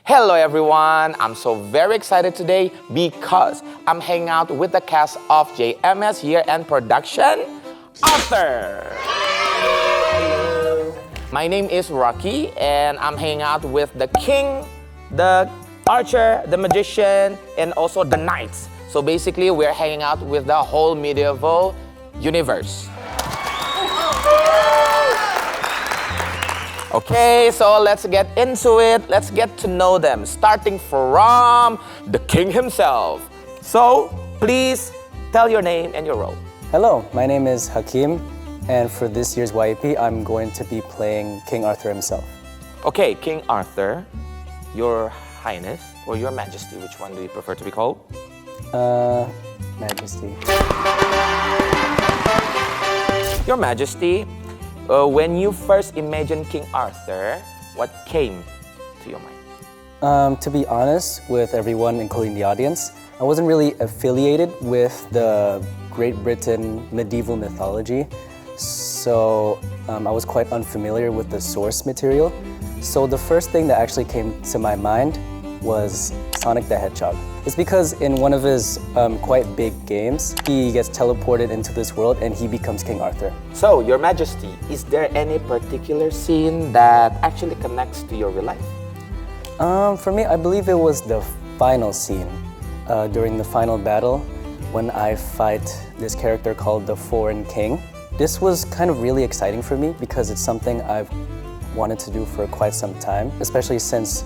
Hello everyone, I'm so very excited today because I'm hanging out with the cast of JMS Year-End Production, Arthur. My name is Rocky and I'm hanging out with the king, the archer, the magician, and also the knights. So basically we're hanging out with the whole medieval universe. Okay, so let's get into it. Let's get to know them, starting from the king himself. So, please tell your name and your role. Hello, my name is Hakim, and for this year's YEP, I'm going to be playing King Arthur himself. Okay, King Arthur, your highness or your majesty, which one do you prefer to be called? Majesty. Your majesty, when you first imagined King Arthur, what came to your mind? To be honest with everyone, including the audience, I wasn't really affiliated with the Great Britain medieval mythology, so I was quite unfamiliar with the source material. So the first thing that actually came to my mind was Sonic the Hedgehog. It's because in one of his quite big games, he gets teleported into this world and he becomes King Arthur. So, Your Majesty, is there any particular scene that actually connects to your real life? For me, I believe it was the final scene during the final battle when I fight this character called the Foreign King. This was kind of really exciting for me because it's something I've wanted to do for quite some time, especially since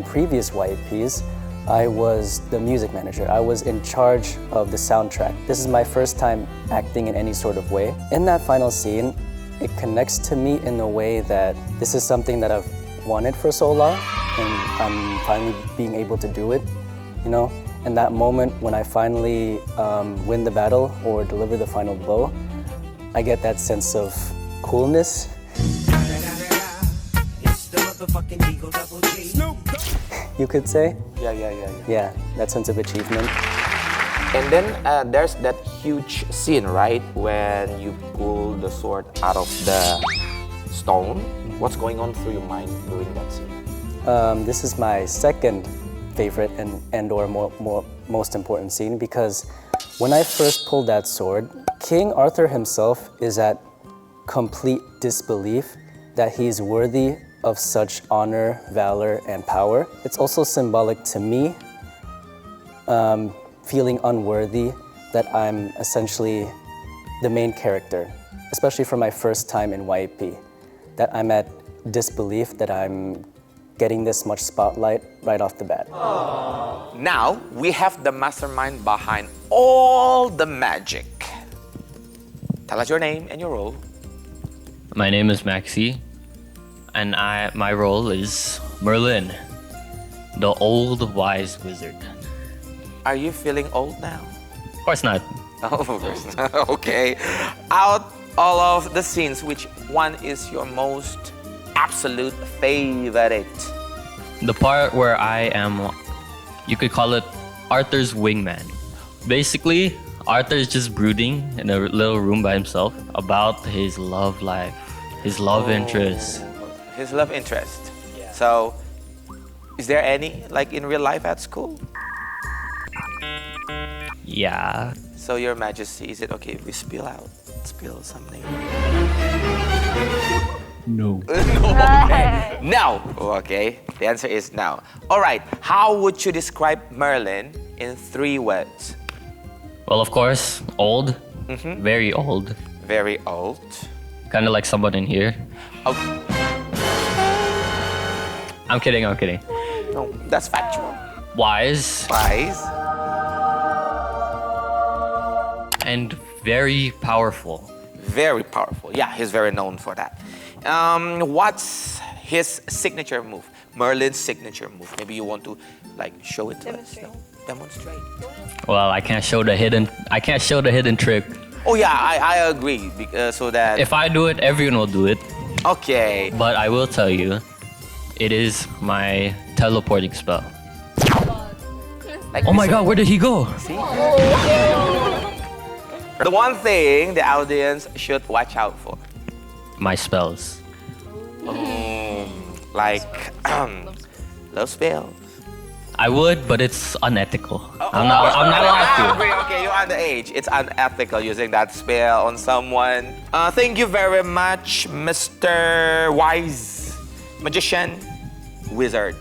previous YEPs, I was the music manager. I was in charge of the soundtrack. This is my first time acting in any sort of way. In that final scene, it connects to me in a way that this is something that I've wanted for so long, and I'm finally being able to do it, you know? And that moment when I finally win the battle or deliver the final blow, I get that sense of coolness. You could say. Yeah, that sense of achievement. And then there's that huge scene, right? When you pull the sword out of the stone. What's going on through your mind during that scene? This is my second favorite and/or most important scene because when I first pulled that sword, King Arthur himself is at complete disbelief that he's worthy of such honor, valor, and power. It's also symbolic to me, feeling unworthy that I'm essentially the main character, especially for my first time in YEP, that I'm at disbelief that I'm getting this much spotlight right off the bat. Now, we have the mastermind behind all the magic. Tell us your name and your role. My name is Maxi, and my role is Merlin, the old wise wizard. Are you feeling old now? Of course not. Oh, of course not. Okay. Out all of the scenes, which one is your most absolute favorite? The part where I am, you could call it Arthur's wingman. Basically, Arthur is just brooding in a little room by himself about his love life, his love interest. His love interest. Yeah. So, is there any, like in real life at school? Yeah. So, Your Majesty, is it okay if we spill something? No. Okay. No. Okay. The answer is no. All right. How would you describe Merlin in 3 words? Well, of course, old. Very old. Very old. Kind of like someone in here. Oh, I'm kidding. no, that's factual. Wise Wise. and very powerful. Very powerful. Yeah, he's very known for that. What's his signature move? Merlin's signature move. Maybe you want to like show it to us. No? Demonstrate. Well, I can't show the hidden trick. Oh yeah, I agree. So that If I do it, everyone will do it. okay. But I will tell you, it is my teleporting spell. Like Oh my god, where did he go? See? The one thing the audience should watch out for. My spells. Like Love spells. I would, but it's unethical. I'm not allowed to. Okay, you're underage. It's unethical using that spell on someone. Thank you very much, Mr. Wise, magician, wizard.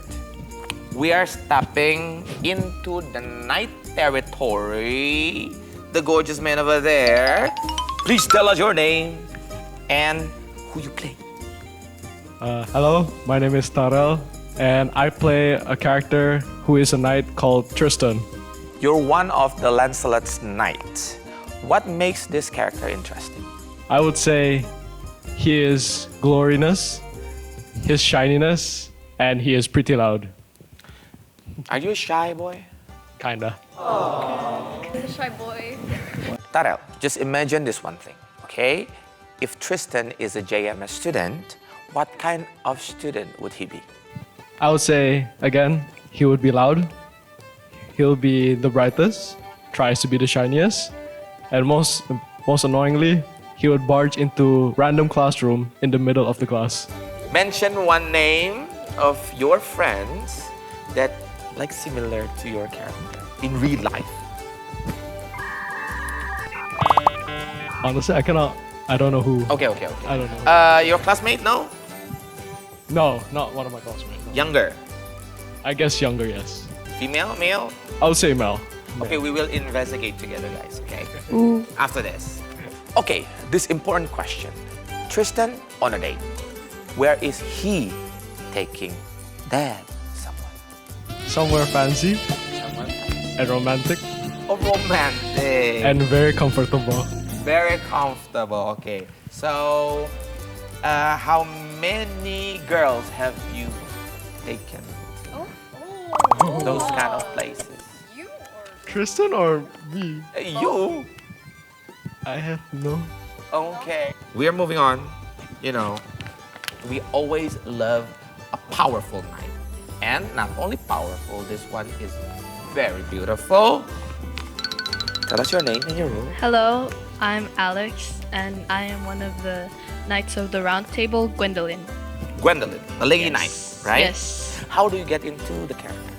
We are stepping into the night territory. The gorgeous man over there. Please tell us your name and who you play. Hello, my name is Tarel, and I play a character who is a knight called Tristan. You're one of the Lancelot's knights. What makes this character interesting? I would say he is gloriness, his shininess, and he is pretty loud. Are you a shy boy? Kinda. Shy boy. Tarel, just imagine this one thing, okay? If Tristan is a JMS student, what kind of student would he be? I would say, again, he would be loud, he'll be the brightest, tries to be the shiniest, and most annoyingly, he would barge into random classroom in the middle of the class. Mention one name of your friends that like similar to your character in real life. Honestly, I don't know who. Okay. I don't know. Your classmate, no? No, not one of my classmates. No. Younger? I guess younger, yes. Female? Male? I would say Mel. Okay, we will investigate together, guys, okay? After this. Okay, this important question. Tristan on a date. Where is he taking that someone? Somewhere fancy Someone? and romantic Oh, romantic. and very comfortable. Very comfortable, okay. So, how many girls have you taken those kind of places? Tristan or me? You? I have no. Okay. We are moving on. You know, we always love a powerful knight. And not only powerful, this one is very beautiful. Tell us your name and your role. Hello, I'm Alex, and I am one of the Knights of the Round Table, Gwendolyn. Gwendolyn, the lady knight, right? Yes. How do you get into the character?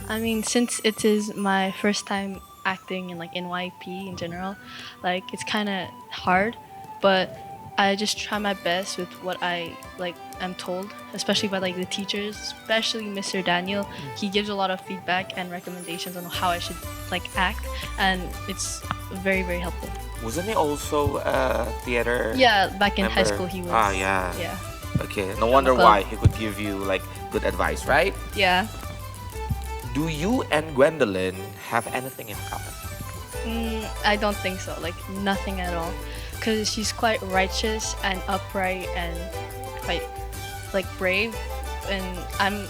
I mean, since it is my first time acting in like NYP in general, like it's kind of hard, but I just try my best with what I like am told, especially by like the teachers, especially Mr. Daniel. He gives a lot of feedback and recommendations on how I should like act, and it's very, very helpful. Wasn't he also a theater? Yeah, back in high member? school he was. Ah, yeah. Yeah. Okay, no wonder club. why he could give you like good advice, right? Yeah. Do you and Gwendolyn have anything in common? I don't think so. Like nothing at all, because she's quite righteous and upright and quite like brave, and I'm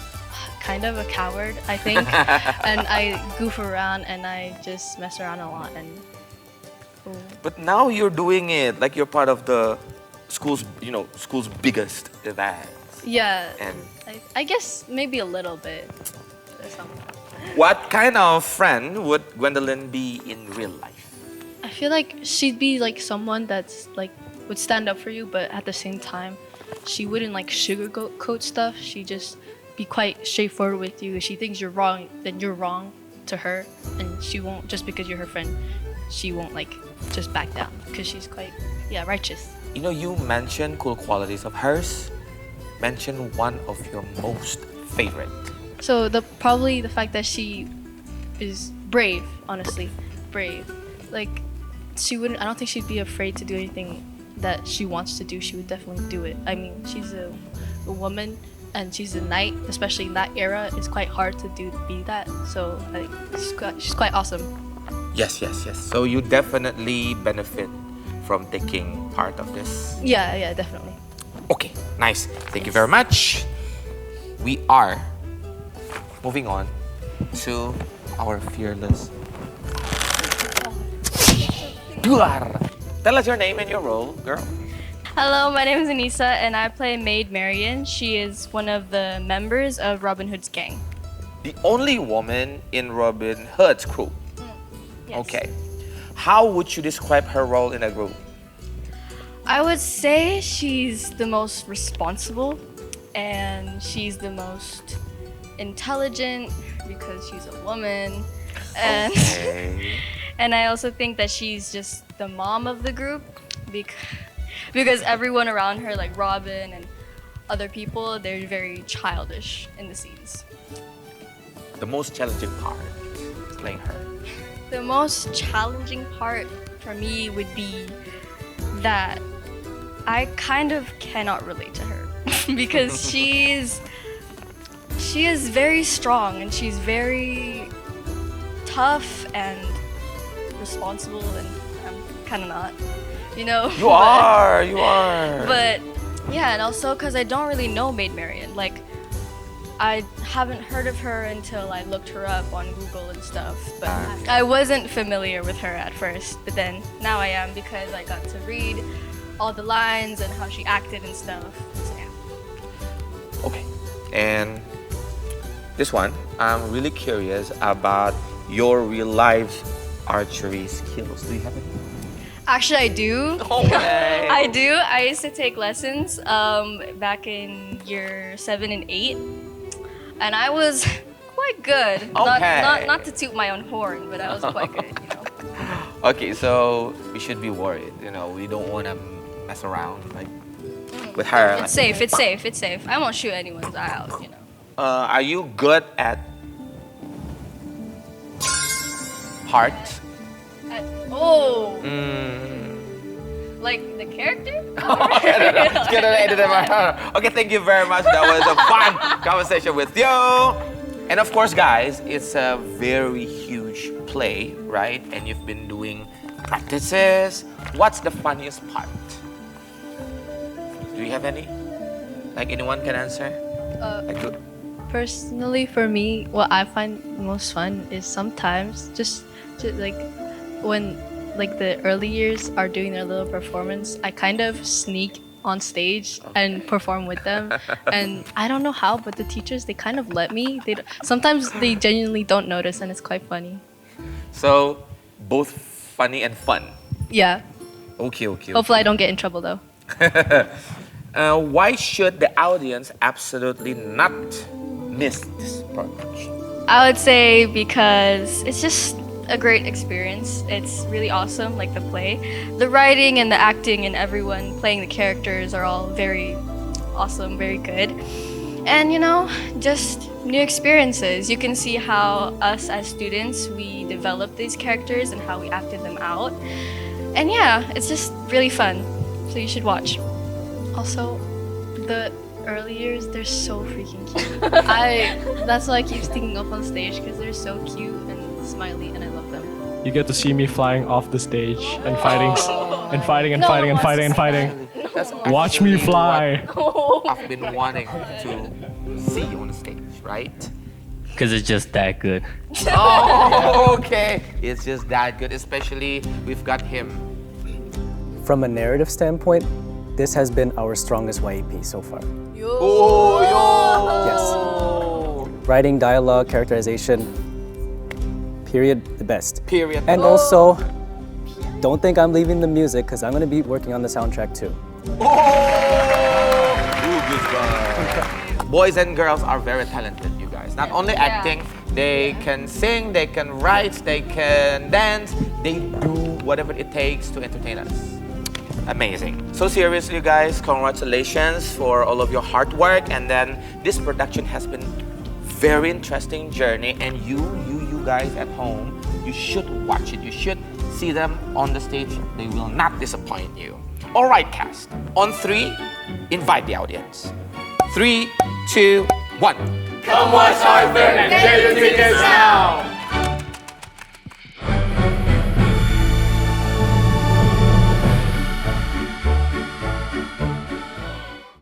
kind of a coward, I think. And I goof around and I just mess around a lot. And But now you're doing it like you're part of the school's, school's biggest event. yeah, And I guess maybe a little bit. Or something. what kind of friend would Gwendolyn be in real life? I feel like she'd be like someone that's like would stand up for you, but at the same time, she wouldn't like sugarcoat stuff. She'd just be quite straightforward with you. If she thinks you're wrong, then you're wrong to her, and she won't just because you're her friend. She won't like just back down because she's quite righteous. You mentioned cool qualities of hers. Mention one of your most favorite. So probably the fact that she is brave, honestly, brave. Like she wouldn't. I don't think she'd be afraid to do anything that she wants to do. She would definitely do it. I mean, she's a woman and she's a knight, especially in that era. It's quite hard to be that. So I think she's quite awesome. Yes. So you definitely benefit from taking part of this. Yeah, definitely. Okay, nice. Thank you very much. We are moving on to our fearless. Tell us your name and your role, girl. Hello, my name is Anissa and I play Maid Marian. She is one of the members of Robin Hood's gang. The only woman in Robin Hood's crew. Yes. Okay. How would you describe her role in a group? I would say she's the most responsible and she's the most intelligent because she's a woman, and Okay. and I also think that she's just the mom of the group because everyone around her, like Robin and other people, they're very childish in the scenes. The most challenging part is playing her. The most challenging part for me would be that I kind of cannot relate to her because she is very strong and she's very tough and responsible, and I'm kind of not, you know. You are, you are. But yeah, and also because I don't really know Maid Marian. Like, I haven't heard of her until I looked her up on Google and stuff. But I wasn't familiar with her at first. But then now I am because I got to read all the lines and how she acted and stuff. So yeah. Okay. And this one, I'm really curious about your real life archery skills. Do you have any? Actually, I do. Okay. I do. I used to take lessons back in year 7 and 8, and I was quite good. Okay. Not to toot my own horn, but I was quite good. You know. Okay, so we should be worried. You know, we don't want to mess around like with her. It's safe. It's safe. It's safe. I won't shoot anyone's eye out. You know. Are you good at heart? Oh, Mm. like the character? Let's get it into the- Okay, thank you very much. That was a fun conversation with you. And of course, guys, it's a very huge play, right? And you've been doing practices. What's the funniest part? Do you have any? Like anyone can answer? Like, Personally, for me, what I find most fun is sometimes just like when like the early years are doing their little performance, I kind of sneak on stage and perform with them. And I don't know how, but the teachers, they kind of let me. Sometimes they genuinely don't notice, and it's quite funny. so, both funny and fun. Yeah. Okay, okay. Hopefully I don't get in trouble though. Why should the audience absolutely not miss this production? I would say because it's just a great experience. It's really awesome, like the play. The writing and the acting and everyone playing the characters are all very awesome, very good. And you know, just new experiences. You can see how us as students, we developed these characters and how we acted them out. And yeah, it's just really fun. So you should watch. Also, the early years, they're so freaking cute. That's why I keep sticking up on stage, because they're so cute and smiley, and I love them. You get to see me flying off the stage and fighting and fighting and fighting and fighting and fighting. That's Watch me actually fly. what I've been wanting to see you on the stage, right? Because it's just that good. Oh, okay. It's just that good, especially we've got him. From a narrative standpoint, this has been our strongest YEP so far. Oh, Yes. Writing, dialogue, characterization, period, the best. Period. And also, don't think I'm leaving the music, because I'm going to be working on the soundtrack too. Boys and girls are very talented, you guys. Not only acting, they can sing, they can write, they can dance, they do whatever it takes to entertain us. Amazing. So seriously, guys, congratulations for all of your hard work. And then this production has been very interesting journey. And you guys at home, you should watch it. You should see them on the stage. They will not disappoint you. All right, cast. On 3, invite the audience. 3, 2, 1. Come watch Arthur and get your tickets now!